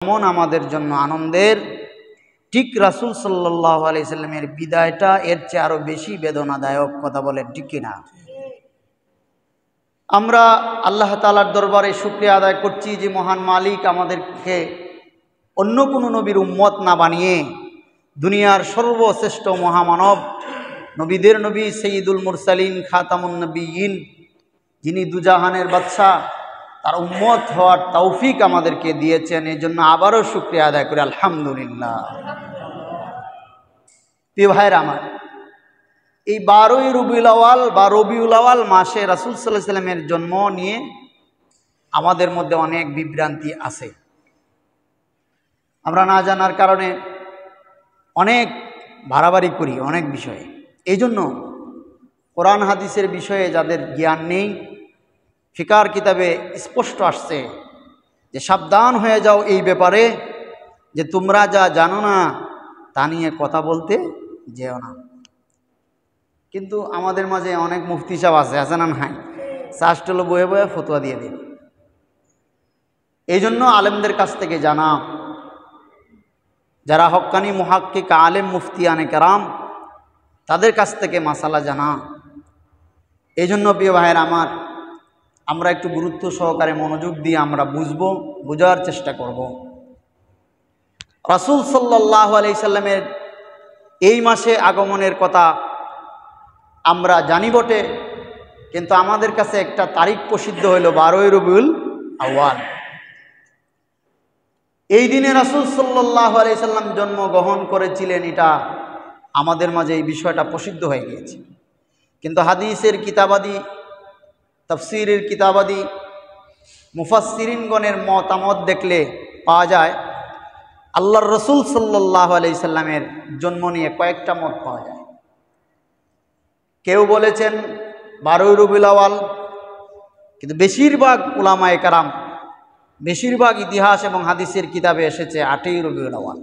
এমন আমাদের জন্য আনন্দের, ঠিক রাসূল সাল্লাল্লাহু আলাইহি সাল্লামের বিদায়টা এর চেয়ে আরো বেশি বেদনাদায়ক। কথা বলেন ঠিক কিনা? আমরা আল্লাহ তাআলার দরবারে শুকরিয়া আদায় করছি যে মহান মালিক আমাদেরকে অন্য কোনো নবীর উম্মত না বানিয়ে দুনিয়ার সর্বশ্রেষ্ঠ মহামানব, নবীদের নবী সৈয়দুল মুরসালিন খাতামুন নবিয়্যিন, যিনি দুজাহানের বাদশা, তার উম্মত হওয়ার তৌফিক আমাদেরকে দিয়েছেন। এই জন্য আবারও শুকরিয়া আদায় করি আলহামদুলিল্লাহ। প্রিয় ভাইরা আমার, এই 12ই রবিউল আউয়াল বা রবিউল আউয়াল মাসে রাসূল সাল্লাল্লাহু আলাইহি সাল্লামের জন্ম নিয়ে আমাদের মধ্যে অনেক বিভ্রান্তি আছে। আমরা না জানার কারণে অনেক বাড়াবাড়ি করি অনেক বিষয়ে। এই জন্য কোরআন হাদিসের বিষয়ে যাদের জ্ঞান নেই, ফিকার কিতাবে স্পষ্ট আসছে যে সাবধান হয়ে যাও এই ব্যাপারে, যে তোমরা যা জানো না তা নিয়ে কথা বলতে যেও না। কিন্তু আমাদের মাঝে অনেক মুফতি সাহেব আছে না নাই, চাষটলো বয়ে বয়ে ফতোয়া দিয়ে দেবে। এই জন্য আলেমদের কাছ থেকে জানা, যারা হক্কানি মুহাক্কিক আলেম মুফতিয়ানে কেরাম, তাদের কাছ থেকে মাসালা জানা। এই জন্য প্রিয় ভাইয়ের আমার, আমরা একটু গুরুত্ব সহকারে মনোযোগ দিয়ে আমরা বুঝার চেষ্টা করব। রাসূল সাল্লাল্লাহু আলাইহি সাল্লামের এই মাসে আগমনের কথা আমরা জানি বটে, কিন্তু আমাদের কাছে একটা তারিখ প্রসিদ্ধ হইল 12ই রবিউল আউয়াল। এই দিনে রাসূল সাল্লাল্লাহু আলাইহি সাল্লাম জন্মগ্রহণ করেছিলেন, এটা আমাদের মাঝে এই বিষয়টা প্রসিদ্ধ হয়ে গিয়েছে। কিন্তু হাদিসের কিতাবাদি, তাফসীরের কিতাবাদি, মুফাসসিরিনগণের মতামত দেখলে পাওয়া যায় আল্লাহর রাসূল সাল্লাল্লাহু আলাইহি সাল্লামের জন্ম নিয়ে কয়েকটা মত পাওয়া যায়। কেউ বলেছেন 12ই রবিউল আউয়াল, কিন্তু বেশিরভাগ উলামায়ে কেরাম, বেশিরভাগ ইতিহাস এবং হাদিসের কিতাবে এসেছে 8ই রবিউল আউয়াল।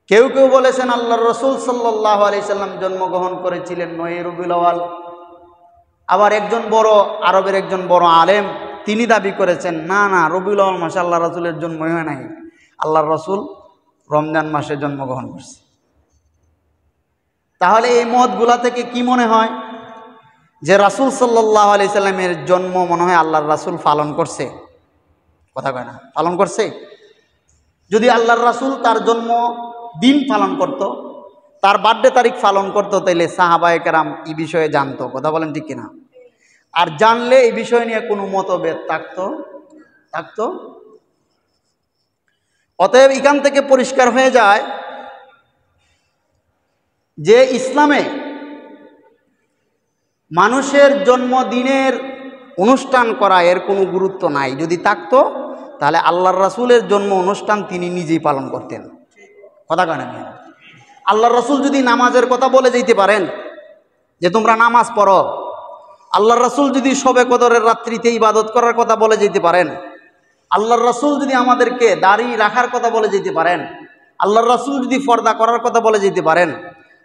কেউ কেউ বলেছেন আল্লাহর রাসূল সাল্লাল্লাহু আলাইহি সাল্লাম জন্মগ্রহণ করেছিলেন 9ই রবিউল আউয়াল। আবার আরবের একজন বড় আলেম তিনি দাবি করেছেন না রবিউল আউয়াল মাসে আল্লাহ রাসূলের জন্ম হয় নাই, আল্লাহর রাসূল রমজান মাসে জন্মগ্রহণ করছে। তাহলে এই মতগুলা থেকে কি মনে হয় যে রাসূল সাল্লাল্লাহু আলাইহি সাল্লামের জন্ম মনে হয় আল্লাহর রাসূল পালন করছে? কথা কয় না, পালন করছে। যদি আল্লাহর রাসূল তার জন্ম দিন পালন করত, তার বার্থডে তারিখ পালন করতো, তাইলে সাহাবায়ে কেরাম এই বিষয়ে জানতো। কথা বলেন ঠিক কিনা? আর জানলে এই বিষয় নিয়ে কোনো মতভেদ থাকতো। অতএব এখান থেকে পরিষ্কার হয়ে যায় যে ইসলামে মানুষের জন্মদিনের অনুষ্ঠান করা এর কোনো গুরুত্ব নাই। যদি থাকতো তাহলে আল্লাহর রাসূলের জন্ম অনুষ্ঠান তিনি নিজেই পালন করতেন। কথা কেন? আল্লাহর রাসূল যদি নামাজের কথা বলে যেতে পারেন যে তোমরা নামাজ পড়ো, আল্লাহর রাসূল যদি শবে কদরের রাত্রিতে ইবাদত করার কথা বলে যেতে পারেন, আল্লাহর রাসূল যদি আমাদেরকে দাড়ি রাখার কথা বলে যেতে পারেন, আল্লাহর রাসূল যদি পর্দা করার কথা বলে যেতে পারেন,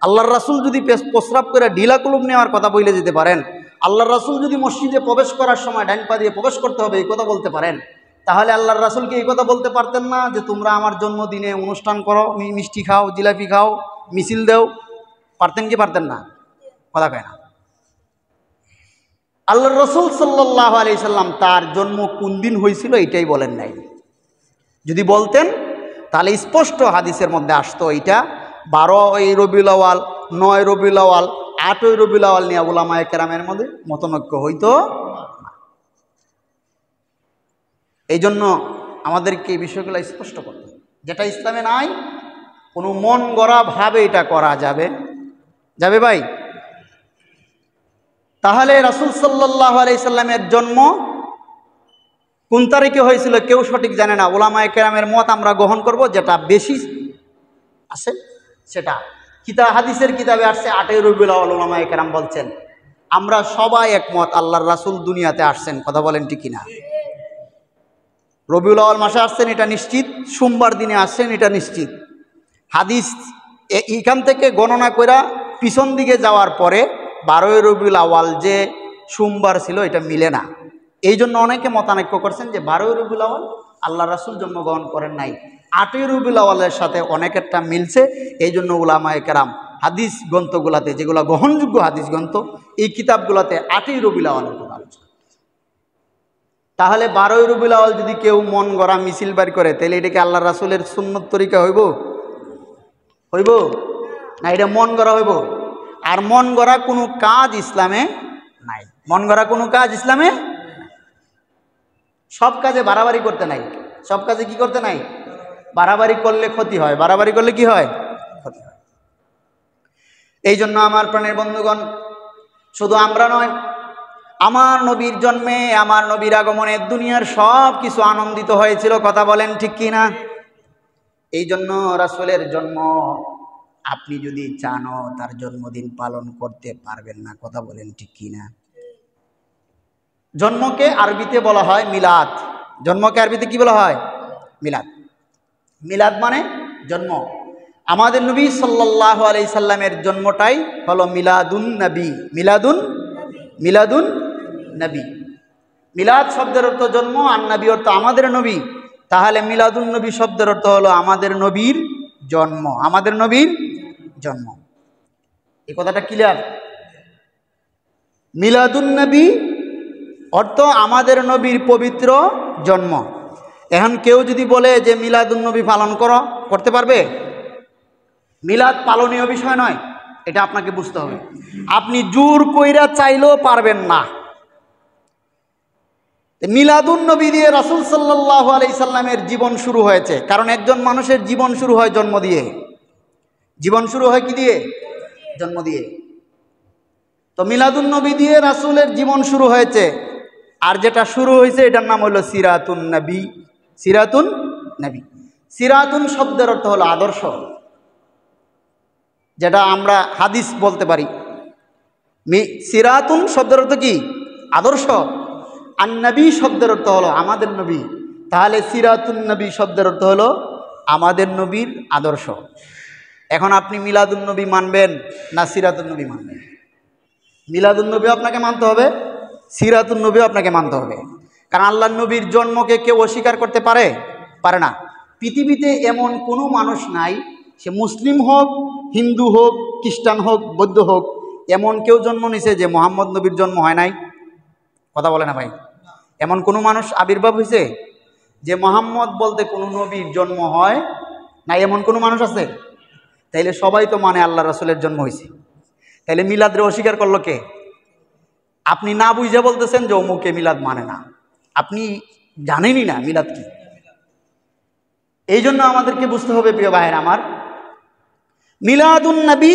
আল্লাহর রাসূল যদি প্রস্রাব করে ঢিলা কুলুপ নেওয়ার কথা বলে যেতে পারেন, আল্লাহর রাসূল যদি মসজিদে প্রবেশ করার সময় ডান পা দিয়ে প্রবেশ করতে হবে এই কথা বলতে পারেন, তাহলে আল্লাহর রাসূলকে এই কথা বলতে পারতেন না যে তোমরা আমার জন্মদিনে অনুষ্ঠান করো, মিষ্টি খাও, জিলাপি খাও, মিছিল দেও? পারতেন কি পারতেন না? কথা কয় না। আল্লাহর রাসূল সাল্লাল্লাহু আলাইহি সাল্লাম তার জন্ম কোন দিন হয়েছিল এটাই বলেন নাই। যদি বলতেন তাহলে স্পষ্ট হাদিসের মধ্যে আসতো এইটা 12ই রবিউল আউয়াল, 9ই রবিউল আউয়াল, 8ই রবিউল আউয়াল নিয়ে উলামায়ে কেরামের মধ্যে মতনৈক্য হইতো। এই জন্য আমাদেরকে এই বিষয়গুলো স্পষ্ট করতে হবে। যেটা ইসলামে নাই, কোনো মন গড়া ভাবে এটা করা যাবে ভাই? তাহলে রাসূল সাল্লাল্লাহু আলাইহি সাল্লামের জন্ম কোন তারিখে হয়েছিল কেউ সঠিক জানে না। উলামায়ে কেরামের মত আমরা গ্রহণ করব, যেটা বেশি আছে সেটা। হাদিসের কিতাবে আসছে 8ই রবিউল আউয়াল। উলামায়ে কেরাম বলছেন আমরা সবাই একমত আল্লাহর রাসূল দুনিয়াতে আসছেন। কথা বলেন ঠিক কিনা? রবিউল আউয়াল মাসে আসছেন এটা নিশ্চিত, সোমবার দিনে আসছেন এটা নিশ্চিত। হাদিস এখান থেকে গণনা কইরা পিছন দিকে যাওয়ার পরে 12ই রবিউল আউয়াল যে সোমবার ছিল এটা মিলে না। এই জন্য অনেকে মতানৈক্য করছেন যে 12ই রবিউল আউয়াল আল্লাহ রাসূল জন্মগ্রহণ করেন নাই। 8ই রবিউল আউয়ালের সাথে অনেকেরটা মিলছে। এই জন্য উলামায়ে কেরাম হাদিস গ্রন্থগুলাতে, যেগুলো গ্রহণযোগ্য হাদিস গ্রন্থ, এই কিতাবগুলোতে 8ই রবিউল আউয়ালের কথা আলোচনা। তাহলে 12ই রবিউল আউয়াল যদি কেউ মন গড়া মিছিল বের করে, তাহলে এটা কি আল্লাহ রাসূলের সুন্নত তরিকা হইব? হইব না, এটা মন গড়া হইব? আর মন গড়া কোনো কাজ ইসলামে নাই। মন গড়া কোনো কাজ ইসলামে, সব কাজে বাড়াবাড়ি করতে নাই। সব কাজে কি করতে নাই? বাড়াবাড়ি করলে ক্ষতি হয়। বাড়াবাড়ি করলে কি হয়? ক্ষতি হয়। এই জন্য আমার প্রাণের বন্ধুগণ, শুধু আমরা নয়, আমার নবীর জন্মে, আমার নবীর আগমনে দুনিয়ার সব কিছু আনন্দিত হয়েছিল। কথা বলেন ঠিক কি না? এই জন্য রাসূলের জন্ম আপনি যদি চানও তার জন্মদিন পালন করতে পারবেন না। কথা বলেন ঠিক কি না? জন্মকে আরবিতে বলা হয় মিলাদ। জন্মকে আরবিতে কি বলা হয়? মিলাদ। মিলাদ মানে জন্ম। আমাদের নবী সাল্লাল্লাহু আলাইহি সাল্লামের জন্মটাই হলো মিলাদুন নবী। মিলাদুন নবী। মিলাদ শব্দের অর্থ জন্ম, আর নবী অর্থ আমাদের নবী। তাহলে মিলাদুন নবী শব্দের অর্থ হলো আমাদের নবীর জন্ম। আমাদের নবীর জন্ম। এই কথাটা ক্লিয়ার? মিলাদুন নবী অর্থ আমাদের নবীর পবিত্র জন্ম। এখন কেউ যদি বলে যে মিলাদুন নবী পালন করতে পারবে? মিলাদ পালনীয় বিষয় নয়, এটা আপনাকে বুঝতে হবে। আপনি জোর কইরা চাইলেও পারবেন না। মিলাদুন নবী দিয়ে রাসূল সাল্লাল্লাহু আলাইহি সাল্লামের জীবন শুরু হয়েছে। কারণ একজন মানুষের জীবন শুরু হয় জন্ম দিয়ে। জীবন শুরু হয় কি দিয়ে? জন্ম দিয়ে। তো মিলাদুন নবী দিয়ে রাসূলের জীবন শুরু হয়েছে। আর যেটা শুরু হয়েছে এটার নাম হলো সিরাতুন নবী। সিরাতুন নবী। সিরাতুন শব্দের অর্থ হলো আদর্শ, যেটা আমরা হাদিস বলতে পারি। সিরাতুন শব্দের অর্থ কি? আদর্শ। আর নবী শব্দের অর্থ হলো আমাদের নবী। তাহলে সিরাতুন নবী শব্দের অর্থ হলো আমাদের নবীর আদর্শ। এখন আপনি মিলাদুন নবী মানবেন না সিরাতুন নবী মানবেন? মিলাদুন নবী আপনাকে মানতে হবে, সিরাতুন নবী আপনাকে মানতে হবে। কারণ আল্লাহর নবীর জন্মকে কেউ অস্বীকার করতে পারে না। পৃথিবীতে এমন কোনো মানুষ নাই, সে মুসলিম হোক, হিন্দু হোক, খ্রিস্টান হোক, বৌদ্ধ হোক, এমন কেউ জন্ম নিছে যে মুহাম্মদ নবীর জন্ম হয় নাই? কথা বলে না ভাই? এমন কোনো মানুষ আবির্ভাব হয়েছে যে মুহাম্মদ বলতে কোনো নবীর জন্ম হয় না? এমন কোনো মানুষ আছে? তাইলে সবাই তো মানে আল্লাহ রাসূলের জন্ম হয়েছে। তাইলে মিলাদরে অস্বীকার করলো কে? আপনি না বুঝে বলতেছেন যে অমুকে মিলাদ মানে না। আপনি জানেনই না মিলাদ কি। এই জন্য আমাদেরকে বুঝতে হবে প্রিয় ভাইয়ের আমার, মিলাদুন নবী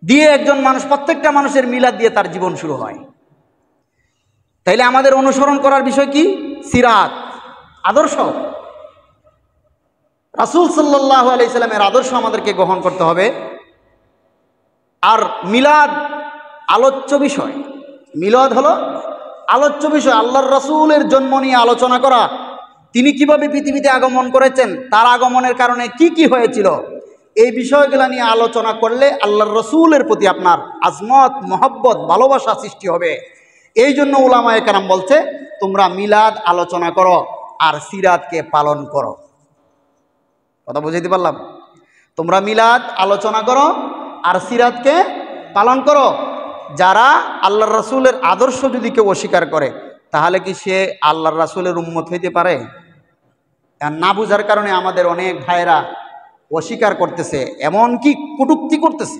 দিয়ে একজন মানুষ, প্রত্যেকটা মানুষের মিলাদ দিয়ে তার জীবন শুরু হয়। তাইলে আমাদের অনুসরণ করার বিষয় কি? সিরাত, আদর্শ। রাসূল সাল্লাল্লাহু আলাইহি সাল্লামের আদর্শ আমাদেরকে গ্রহণ করতে হবে। আর মিলাদ আলোচ্য বিষয়। মিলাদ হলো আলোচ্য বিষয়। আল্লাহর রাসূলের জন্ম নিয়ে আলোচনা করা, তিনি কিভাবে পৃথিবীতে আগমন করেছেন, তার আগমনের কারণে কি কি হয়েছিল, এই বিষয়গুলো নিয়ে আলোচনা করলে আল্লাহর রাসূলের প্রতি আপনার আজমত, মহব্বত, ভালোবাসা সৃষ্টি হবে। এই জন্য উলামায়ে কেরাম বলছে তোমরা মিলাদ আলোচনা করো আর সিরাতকে পালন করো। কথা বুঝাইতে পারলাম? তোমরা মিলাদ আলোচনা করো আর সিরাতকে পালন করো। যারা আল্লাহর রাসূলের আদর্শ যদি কেউ অস্বীকার করে, তাহলে কি সে আল্লাহর রাসূলের উম্মত হইতে পারে? আর না বুঝার কারণে আমাদের অনেক ভাইয়েরা অস্বীকার করতেছে, এমনকি কটূক্তি করতেছে।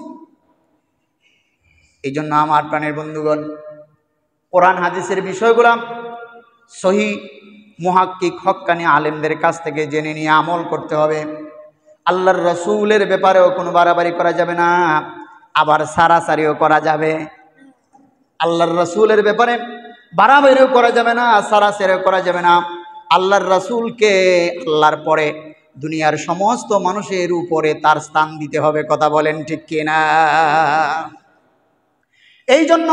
এই জন্য আমার প্রাণের বন্ধুগণ, কোরআন হাদিসের বিষয়গুলো সহি মুহাক্কিক হক্কানি আলেমদের কাছ থেকে জেনে নিয়ে আমল করতে হবে। আল্লাহর রাসূলের ব্যাপারেও কোনো বাড়াবাড়ি করা যাবে না, আবার সারাসারিও করা যাবে। আল্লাহর রাসূলের ব্যাপারে বাড়াবাড়িও করা যাবে না, সারাসারিও করা যাবে না। আল্লাহর রাসূলকে আল্লাহর পরে দুনিয়ার সমস্ত মানুষের উপরে তার স্থান দিতে হবে। কথা বলেন ঠিক কিনা? এই জন্য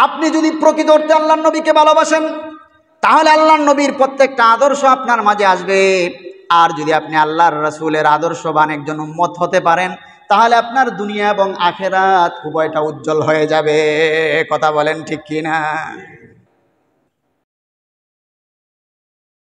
আপনি যদি প্রকৃত অর্থে আল্লাহর নবীকে ভালোবাসেন, তাহলে আল্লাহর নবীর প্রত্যেকটা আদর্শ আপনার মাঝে আসবে। আর যদি আপনি আল্লাহর রাসূলের আদর্শবান একজন উম্মত হতে পারেন, তাহলে আপনার দুনিয়া এবং আখিরাত উভয়টা উজ্জ্বল হয়ে যাবে। কথা বলেন ঠিক কিনা?